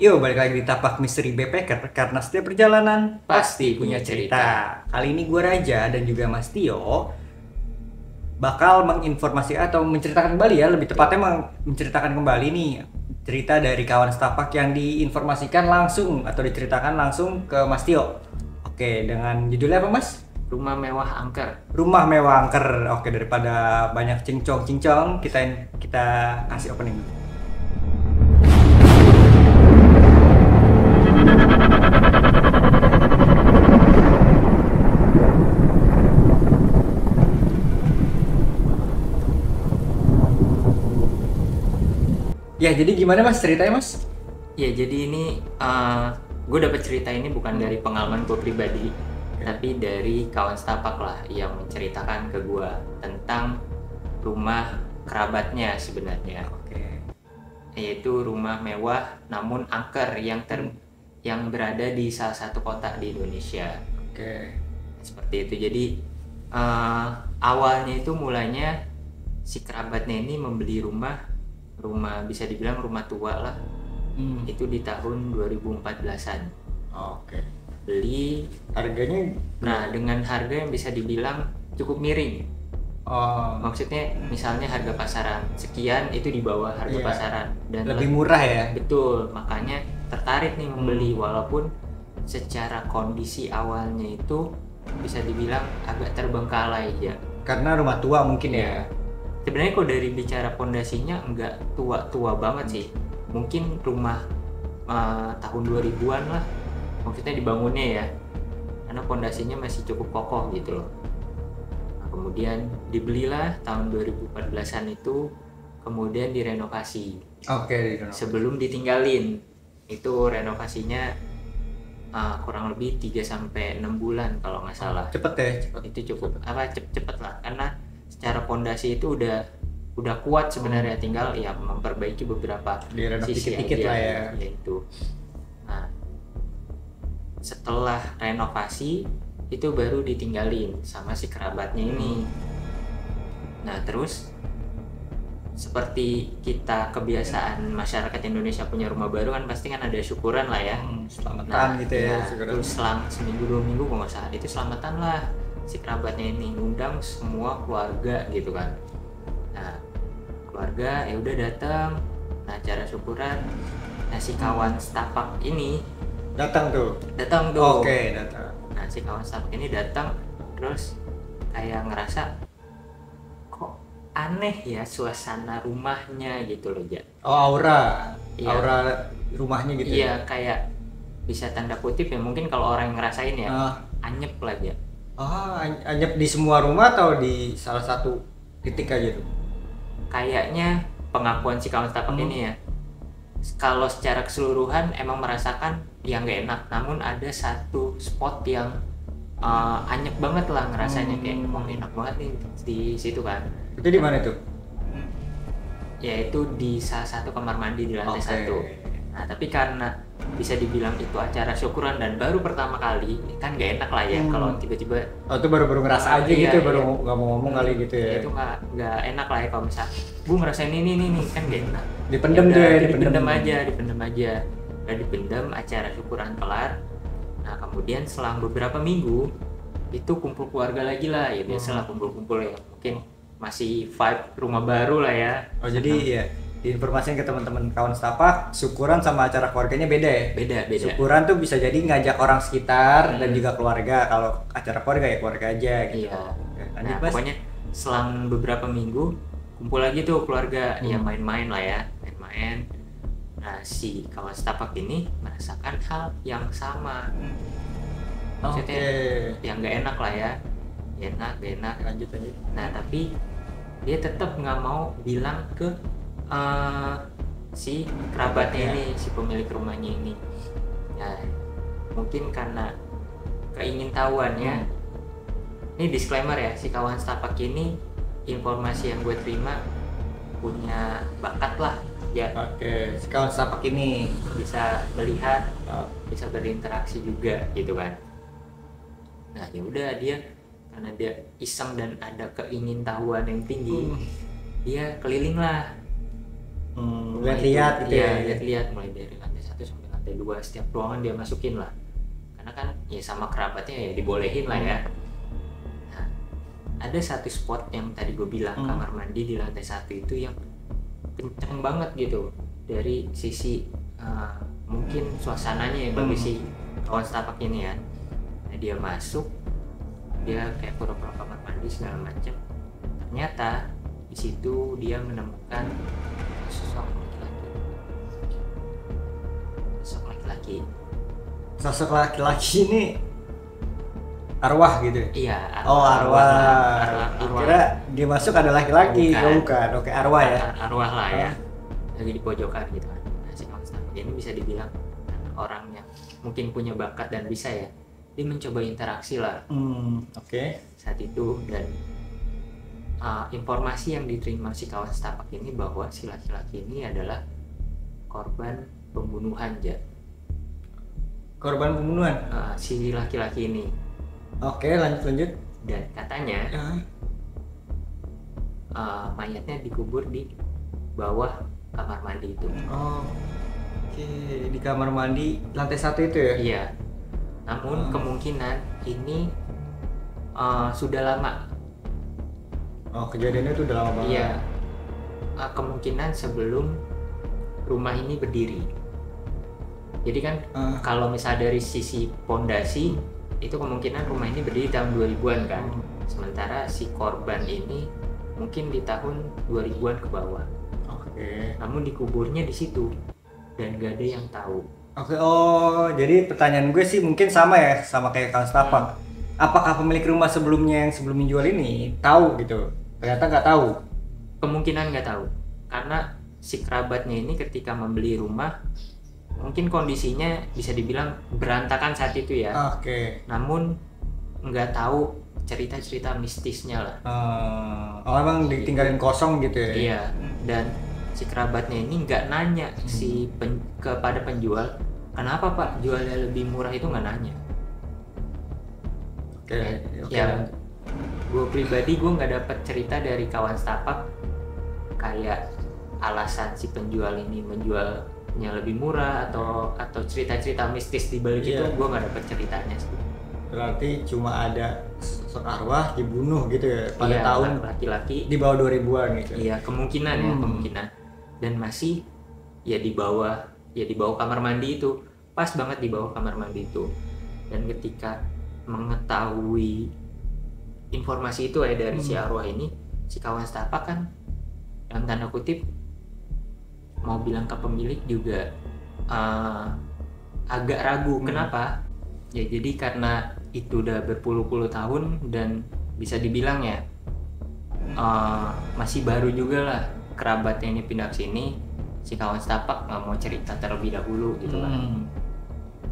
Yuk, balik lagi di Tapak Misteri Backpacker karena setiap perjalanan Pasti punya cerita. Kali ini gue Raja dan juga Mas Tio bakal menginformasi atau menceritakan kembali ya, lebih tepatnya menceritakan kembali nih cerita dari kawan setapak yang diinformasikan langsung atau diceritakan langsung ke Mas Tio. Oke, dengan judulnya apa Mas? Rumah mewah angker. Rumah Mewah Angker. Oke, daripada banyak cincong-cincong, kita kasih opening. Ya, jadi gimana Mas ceritanya Mas? Ya jadi ini gue dapet cerita ini bukan dari pengalaman gue pribadi, tapi dari kawan setapak lah yang menceritakan ke gue tentang rumah kerabatnya sebenarnya, Oke. yaitu rumah mewah namun angker yang berada di salah satu kota di Indonesia. Oke. Seperti itu. Jadi awalnya itu mulainya si kerabatnya ini membeli rumah bisa dibilang rumah tua lah, itu di tahun 2014-an Oke. beli. Harganya Dengan harga yang bisa dibilang cukup miring. oh, Maksudnya misalnya harga pasaran sekian, itu di bawah harga iya. pasaran dan Lebih murah ya. betul, makanya tertarik nih membeli, walaupun secara kondisi awalnya itu bisa dibilang agak terbengkalai ya. Karena rumah tua mungkin ya. Sebenarnya kalau dari bicara pondasinya enggak tua-tua banget sih. Mungkin rumah tahun 2000-an lah. Maksudnya dibangunnya ya. Karena pondasinya masih cukup kokoh gitu loh. Nah, kemudian dibelilah tahun 2014-an itu, kemudian direnovasi. Oke, Sebelum ditinggalin. Itu renovasinya kurang lebih 3 sampai 6 bulan kalau nggak salah. cepet ya, cepet. Itu cukup cepet lah, karena secara pondasi itu udah kuat sebenarnya, tinggal ya memperbaiki beberapa Direnov sisi dikit-dikit aja lah ya. yaitu. Nah, setelah renovasi itu baru ditinggalin sama si kerabatnya ini. Nah, terus seperti kita kebiasaan masyarakat Indonesia punya rumah baru kan pasti kan ada syukuran lah ya. Selamatan gitu ya, syukuran. Terus selang seminggu 2 minggu kalau nggak salah itu selamatan lah si kerabatnya ini, ngundang semua keluarga gitu kan. Nah, keluarga ya udah datang. Nah, acara syukuran, nah si kawan setapak ini Datang tuh. datang tuh. Oke, datang. Nah, si kawan setapak ini datang, terus kayak ngerasa kok aneh ya suasana rumahnya gitu loh, Ja. Oh, aura. Iya. Aura rumahnya gitu Iya, ya. kayak bisa tanda kutip ya, mungkin kalau orang yang ngerasain ya, anyep lah ya. Anyep di semua rumah atau di salah satu titik aja tuh? Kayaknya pengakuan si kawan setapak ini ya, kalau secara keseluruhan emang merasakan yang gak enak, namun ada satu spot yang anyep banget lah ngerasanya, kayak wah enak banget nih di situ kan. Itu di mana tuh? Yaitu di salah satu kamar mandi di lantai satu. Nah, tapi karena bisa dibilang itu acara syukuran dan baru pertama kali, kan gak enak lah ya kalau tiba-tiba. Oh, itu baru-baru ngerasa aja Iya, gitu, baru iya. nggak mau ngomong kali gitu ya. Itu nggak enak lah ya kalau misal bu ngerasain ini kan gak enak. Dipendem Ya udah, deh, dipendem aja. Dan dipendem, acara syukuran kelar. Nah, kemudian selang beberapa minggu itu kumpul keluarga lagi lah ya, biasalah kumpul-kumpul ya, mungkin masih vibe rumah baru lah ya. Oh, jadi ya diinformasikan ke teman-teman kawan setapak, syukuran sama acara keluarganya beda ya? Beda. Syukuran tuh bisa jadi ngajak orang sekitar dan juga keluarga. Kalau acara keluarga ya keluarga aja gitu. Iya. Lanjut, Nah, Mas. pokoknya selang beberapa minggu kumpul lagi tuh keluarga, ya main-main lah ya, main-main. Nah, si kawan setapak ini merasakan hal yang sama. Maksudnya yang gak enak lah ya, gak enak. Lanjut. Nah, tapi dia tetap nggak mau bilang ke si kerabatnya ini, si pemilik rumahnya ini. Ya, mungkin karena keingintahuannya. Ini disclaimer ya, si kawan setapak ini informasi yang gue terima punya bakat lah ya. Oke, si kawan setapak ini Bisa melihat, bisa berinteraksi juga gitu kan. Nah, ya udah, dia karena dia iseng dan ada keingintahuan yang tinggi, dia keliling lah. lihat-lihat gitu ya. Lihat-lihat mulai dari lantai lantai 1 sampai lantai 2 setiap ruangan dia masukin lah, karena kan ya sama kerabatnya ya dibolehin lah ya. Nah, ada satu spot yang tadi gue bilang kamar mandi di lantai 1 itu yang kenceng banget gitu dari sisi mungkin suasananya yang bagi si kawan setapak ini ya. Nah, dia masuk, dia kayak pura-pura kamar mandi segala macam, ternyata di situ dia menemukan sosok laki-laki. Sosok laki-laki ini arwah gitu ya? Iya, arwah. Kira dia masuk ada laki-laki. Bukan. Oke, arwah ya. Arwah lah ya. Lagi di pojokan gitu kan. Nah, si Konstantin ini bisa dibilang orang yang mungkin punya bakat dan bisa ya. Dia mencoba interaksi lah. Oke. Saat itu, dan informasi yang diterima si kawan setapak ini bahwa si laki-laki ini adalah korban pembunuhan ya. Korban pembunuhan? Si laki-laki ini. Oke, lanjut. Dan katanya mayatnya dikubur di bawah kamar mandi itu. Oke, di kamar mandi lantai 1 itu ya? Iya. Namun kemungkinan ini sudah lama. Kejadiannya itu udah lama banget. Iya. Kemungkinan sebelum rumah ini berdiri. Jadi kan kalau misalnya dari sisi pondasi itu kemungkinan rumah ini berdiri tahun 2000-an kan. Sementara si korban ini mungkin di tahun 2000-an ke bawah. Oke. Namun dikuburnya di situ dan gak ada yang tahu. Oke, jadi pertanyaan gue sih mungkin sama ya, sama kayak Kang Stapak. Apakah pemilik rumah sebelumnya yang sebelum menjual ini tahu gitu? Ternyata nggak tahu. Kemungkinan nggak tahu, karena si kerabatnya ini ketika membeli rumah mungkin kondisinya bisa dibilang berantakan saat itu ya. Oke. Namun nggak tahu cerita-cerita mistisnya lah. Emang ditinggalin kosong gitu ya? Iya. Dan si kerabatnya ini nggak nanya kepada penjual, kenapa Pak jualnya lebih murah, itu nggak nanya. Oke. Ya, gue pribadi gue nggak dapet cerita dari kawan setapak kayak alasan si penjual ini menjualnya lebih murah atau cerita-cerita mistis di balik itu gue nggak dapet ceritanya sih. Berarti cuma ada sosok arwah dibunuh gitu ya pada tahun laki-laki di bawah 2000-an gitu. Iya, kemungkinan ya, kemungkinan. Dan masih ya di bawah kamar mandi itu, pas banget di bawah kamar mandi itu. Dan ketika mengetahui informasi itu ya dari si arwah ini, si kawan setapak kan dalam tanda kutip mau bilang ke pemilik juga agak ragu. Kenapa? Ya jadi karena itu udah berpuluh-puluh tahun dan bisa dibilang ya masih baru juga lah kerabatnya ini pindah ke sini. Si kawan setapak nggak mau cerita terlebih dahulu gitu kan.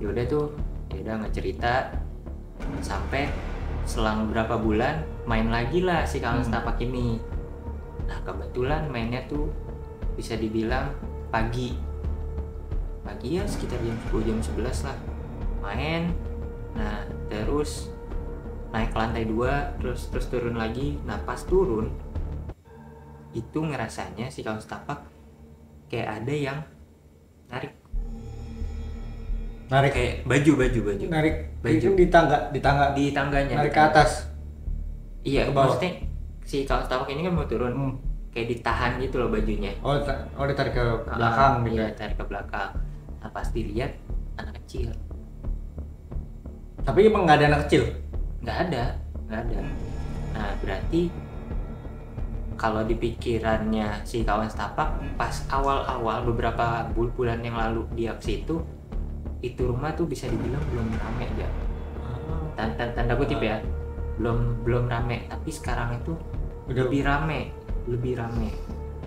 Yaudah nggak cerita sampai selang beberapa bulan main lagi lah si kawan setapak ini. Nah kebetulan mainnya tuh bisa dibilang pagi ya, sekitar jam 10 jam 11 lah main. Nah terus naik ke lantai 2 terus turun lagi. Nah pas turun itu ngerasanya si kawan setapak kayak ada yang narik kayak baju narik baju itu di tangganya narik ke atas. Iya, maksudnya si kawan setapak ini kan mau turun kayak ditahan gitu loh bajunya. Ditarik ke belakang gitu. Iya, tarik ke belakang. Nah pas dilihat anak kecil. Tapi emang nggak ada anak kecil? Nggak ada. Nah berarti kalau di pikirannya si kawan setapak pas awal-awal beberapa bulan yang lalu dia ke situ, itu rumah tuh bisa dibilang belum rame ya. Tanda kutip ya, belum rame. Tapi sekarang itu udah lebih rame.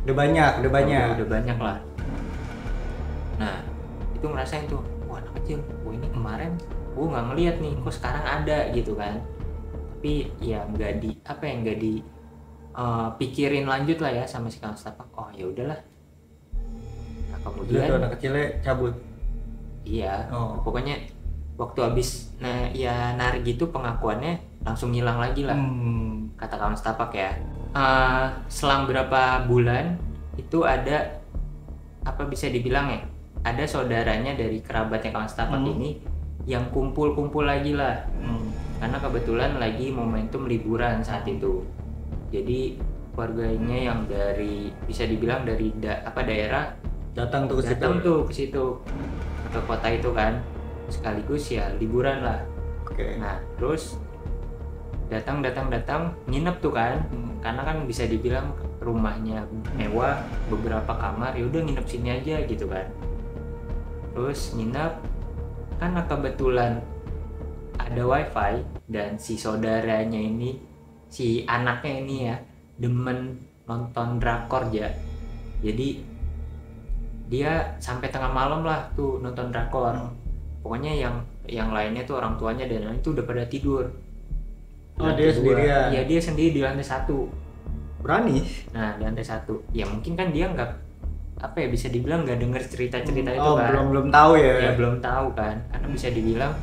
Udah banyak lah. Nah itu ngerasain tuh, wah anak kecil, ini kemarin gue nggak ngeliat nih, kok sekarang ada gitu kan. Tapi ya nggak pikirin lanjut lah ya sama si kawan setapak. Oh ya udahlah. Nah kemudian anak kecilnya cabut. Iya. Pokoknya waktu habis narik gitu pengakuannya langsung hilang lagi lah. Kata kawan setapak ya. Selang berapa bulan itu ada bisa dibilang ya ada saudaranya dari kerabatnya kawan setapak ini yang kumpul lagi lah. Karena kebetulan lagi momentum liburan saat itu. Jadi keluarganya yang dari bisa dibilang dari daerah datang tuh ke situ ke kota itu kan, sekaligus ya liburan lah. Nah terus datang nginep tuh kan, karena kan bisa dibilang rumahnya mewah, beberapa kamar, ya udah nginep sini aja gitu kan. Terus nginep karena kebetulan ada wifi dan si saudaranya ini, si anaknya ini ya demen nonton drakor ya. Jadi dia sampai tengah malam lah tuh nonton drakor. Pokoknya yang lainnya tuh orang tuanya dan lain itu udah pada tidur. Dia sendirian? Iya, dia sendiri di lantai 1. Berani? Nah, di lantai 1. Ya mungkin kan dia nggak, apa ya, bisa dibilang nggak denger cerita-cerita itu kan. belum tahu ya? Ya belum tahu kan, karena bisa dibilang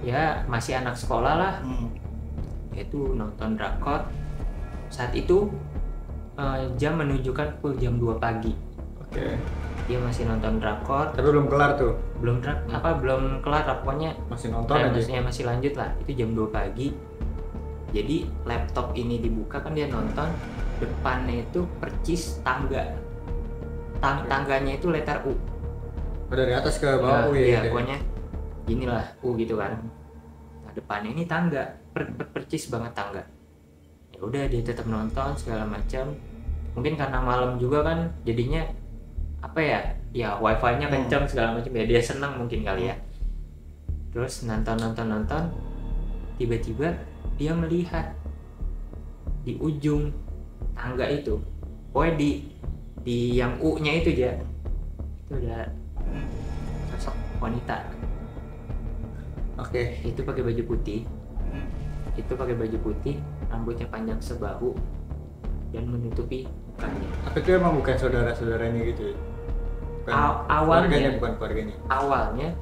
ya masih anak sekolah lah. Yaitu nonton drakor. Saat itu jam menunjukkan pukul jam 2 pagi. Dia masih nonton drakor. Tapi belum kelar tuh? Belum kelar, pokoknya masih nonton aja? Maksudnya masih lanjut lah, itu jam 2 pagi. Jadi laptop ini dibuka kan, dia nonton, depannya itu percis tangga. Tangganya itu letter U. Dari atas ke bawah U ya? Iya, pokoknya inilah U gitu kan. Nah, depannya ini tangga, percis banget tangga. Ya udah, dia tetap nonton segala macam. Mungkin karena malam juga kan, jadinya apa ya wifi-nya kencang segala macam ya, dia senang mungkin kali ya. Terus nonton, tiba-tiba dia melihat di ujung tangga itu, pokoknya di yang U-nya itu aja, itu ada sosok wanita. Itu pakai baju putih, rambutnya panjang sebahu dan menutupi mukanya. Tapi itu emang bukan saudara-saudaranya gitu ya? Awalnya bukan keluarganya. Awalnya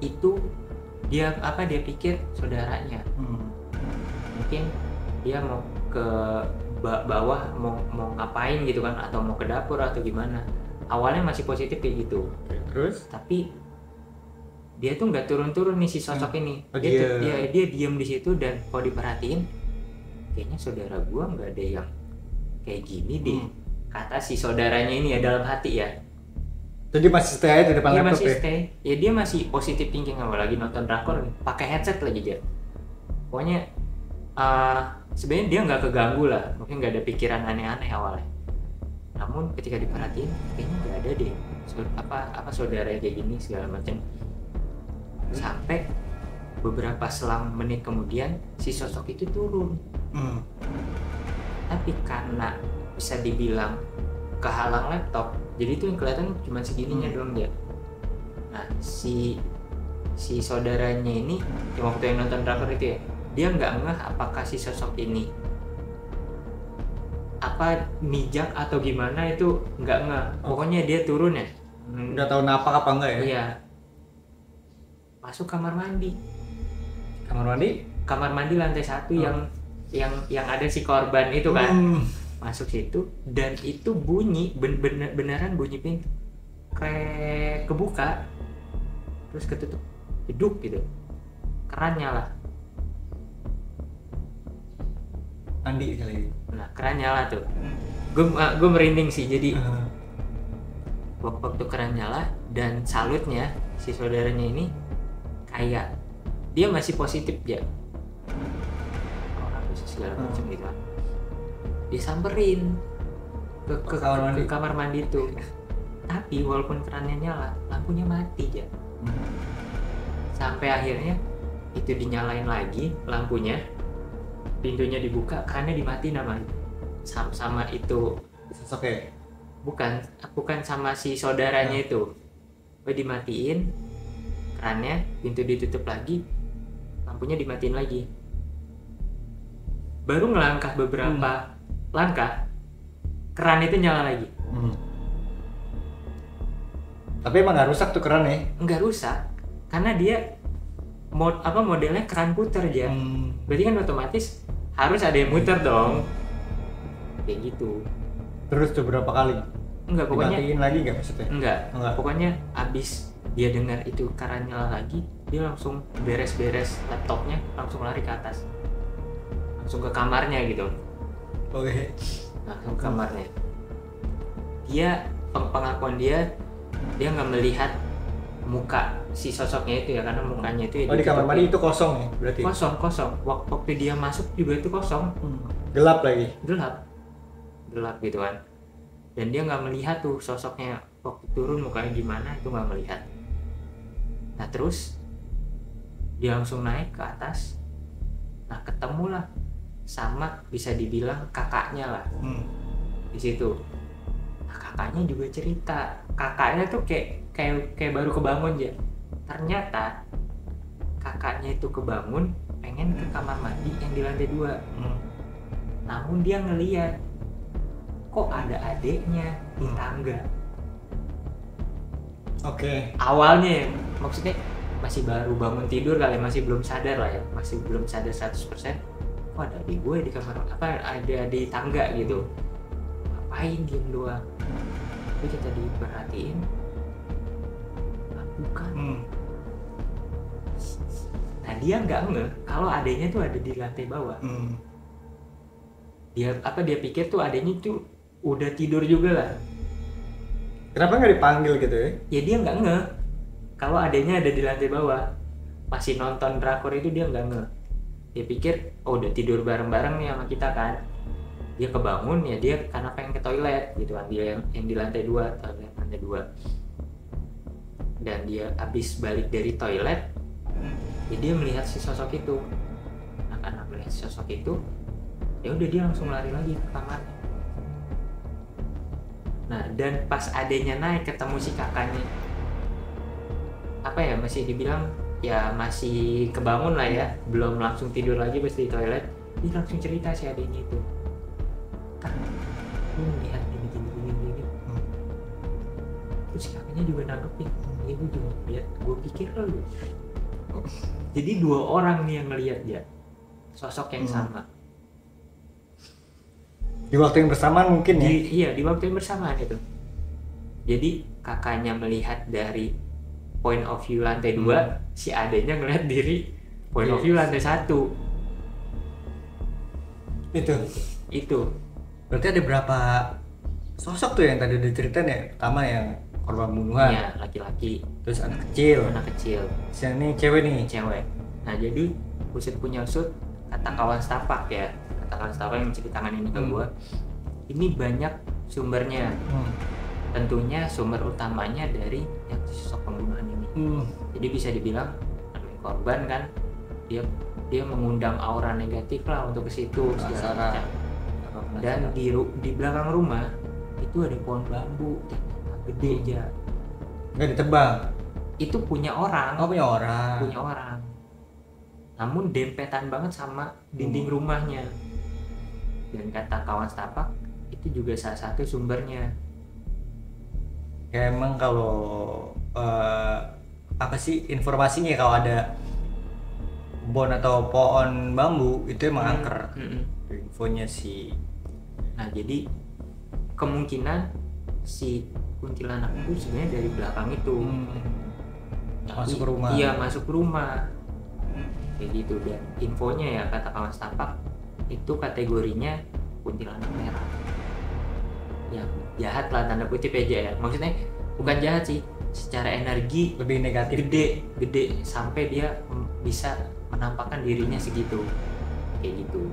itu dia pikir saudaranya. Mungkin dia mau ke bawah, mau ngapain gitu kan, atau mau ke dapur atau gimana. Awalnya masih positif kayak gitu. Terus? Tapi dia tuh nggak turun-turun nih si sosok ini. Dia diam di situ, dan kalau diperhatiin kayaknya saudara gua nggak ada yang kayak gini deh, kata si saudaranya ini ya dalam hati ya. Jadi masih stay aja di depan laptop masih stay. Ya dia masih positif thinking, lagi nonton drakor, pakai headset lagi dia. Pokoknya sebenarnya dia nggak keganggu lah, mungkin nggak ada pikiran aneh-aneh awalnya. Namun ketika diperhatiin kayaknya nggak ada deh apa saudara kayak gini segala macam. Sampai beberapa selang menit kemudian si sosok itu turun. Tapi karena bisa dibilang kehalang laptop, jadi itu yang kelihatan cuma segininya doang dia. Nah si saudaranya ini yang waktu yang nonton drakor itu ya, dia nggak ngeh apakah si sosok ini mijak atau gimana, itu nggak ngeh. Pokoknya dia turun ya, nggak tahu napak apa enggak ya? Iya, masuk kamar mandi lantai 1 yang ada si korban itu kan. Masuk situ, dan itu bunyi beneran bunyi pintu kebuka, terus ketutup, jeduk gitu, keran nyala. Mandi kali. Nah keran nyala tuh, gue merinding sih. Jadi waktu keran nyala, dan salutnya si saudaranya ini kayak dia masih positif ya, segala macam gitu kan. Disamperin ke kamar mandi itu. Tapi walaupun kerannya nyala, lampunya mati ya. Sampai akhirnya itu dinyalain lagi lampunya, pintunya dibuka, kerannya dimatiin sama itu sosoknya. Bukan sama si saudaranya itu. Dimatiin kerannya, pintu ditutup lagi, lampunya dimatiin lagi. Baru ngelangkah beberapa langkah, keran itu nyala lagi. Tapi emang nggak rusak tuh kerannya? Nggak rusak, karena dia modelnya keran puter aja. Berarti kan otomatis harus ada yang muter dong, kayak gitu. Terus tuh berapa kali? Enggak, pokoknya dimatiin lagi nggak maksudnya? enggak. Enggak. Pokoknya abis dia dengar itu keran nyala lagi, dia langsung beres-beres laptopnya, langsung lari ke atas, langsung ke kamarnya gitu. Oke. Langsung ke kamarnya. Dia pengakuan dia nggak melihat muka si sosoknya itu ya, karena mukanya itu ya Oh, di kamar mandi itu kosong ya berarti? kosong. Waktu dia masuk juga itu kosong. Gelap lagi. Gelap gitu kan. Dan dia nggak melihat tuh sosoknya waktu turun mukanya gimana, itu nggak melihat. Nah terus dia langsung naik ke atas. Nah ketemulah sama, bisa dibilang kakaknya lah di situ. Nah kakaknya juga cerita, kakaknya tuh kayak baru kebangun aja. Ternyata kakaknya itu kebangun pengen ke kamar mandi yang di lantai 2. Namun dia ngeliat kok ada adeknya di tangga. Oke. Awalnya maksudnya masih baru bangun tidur kali, masih belum sadar lah ya, masih belum sadar 100%. Kok ada adik gue di kamar, ada di tangga gitu, ngapain diem doang. Tapi kita diperhatiin, bukan. Nah dia nggak ngeh kalau adeknya tuh ada di lantai bawah. Dia pikir tuh adeknya tuh udah tidur juga lah. Kenapa nggak dipanggil gitu ya? Ya dia nggak ngeh kalau adeknya ada di lantai bawah, masih nonton drakor itu. Dia nggak ngeh, dia pikir oh udah tidur bareng-bareng nih sama kita kan. Dia kebangun ya, dia karena pengen ke toilet gitu kan, dia yang di lantai 2, toilet lantai 2. Dan dia habis balik dari toilet ya dia melihat si sosok itu. Nah karena melihat si sosok itu, ya udah dia langsung lari lagi ke kamarnya. Nah dan pas adenya naik ketemu si kakaknya, masih dibilang ya masih kebangun lah ya, belum langsung tidur lagi pas di toilet. Dia langsung cerita si adenya itu, kan lu melihat gini. Terus si kakaknya juga nanggepin, ya gue juga lihat, gue pikir lu. Jadi 2 orang nih yang ngelihat dia, sosok yang sama. Di waktu yang bersamaan mungkin ya? Iya, di waktu yang bersamaan itu. Jadi kakaknya melihat dari point of view lantai 2, si adenya ngeliat diri point of view lantai 1. Itu. Berarti ada berapa sosok tuh yang tadi diceritain ya? Pertama yang korban pembunuhan. Iya, laki-laki. Terus anak kecil. Yang ini cewek nih. Cewek. Nah jadi usut punya usut, kata kawan setapak ya, yang ceritakan ini ke gua, ini banyak sumbernya. Tentunya sumber utamanya dari yang sosok pembunuhan ini. Jadi bisa dibilang korban kan, dia mengundang aura negatif lah untuk ke situ segala macam. Dan di belakang rumah itu ada pohon bambu gede aja. Nggak ditebang? Itu punya orang. Oh, punya orang. Namun dempetan banget sama dinding rumahnya. Dan kata kawan setapak, itu juga salah satu sumbernya. Ya emang kalau informasinya kalau ada kebun atau pohon bambu itu emang angker. Infonya sih. Nah jadi kemungkinan si kuntilanak itu sebenarnya dari belakang itu. Masuk ke rumah. Iya, masuk ke rumah. Kayak gitu. Dan infonya ya kata kawan setapak, itu kategorinya kuntilanak merah. Ya jahat lah tanda kutip aja ya. Maksudnya bukan jahat sih, secara energi lebih negatif, gede sampai dia bisa menampakkan dirinya segitu. Kayak gitu.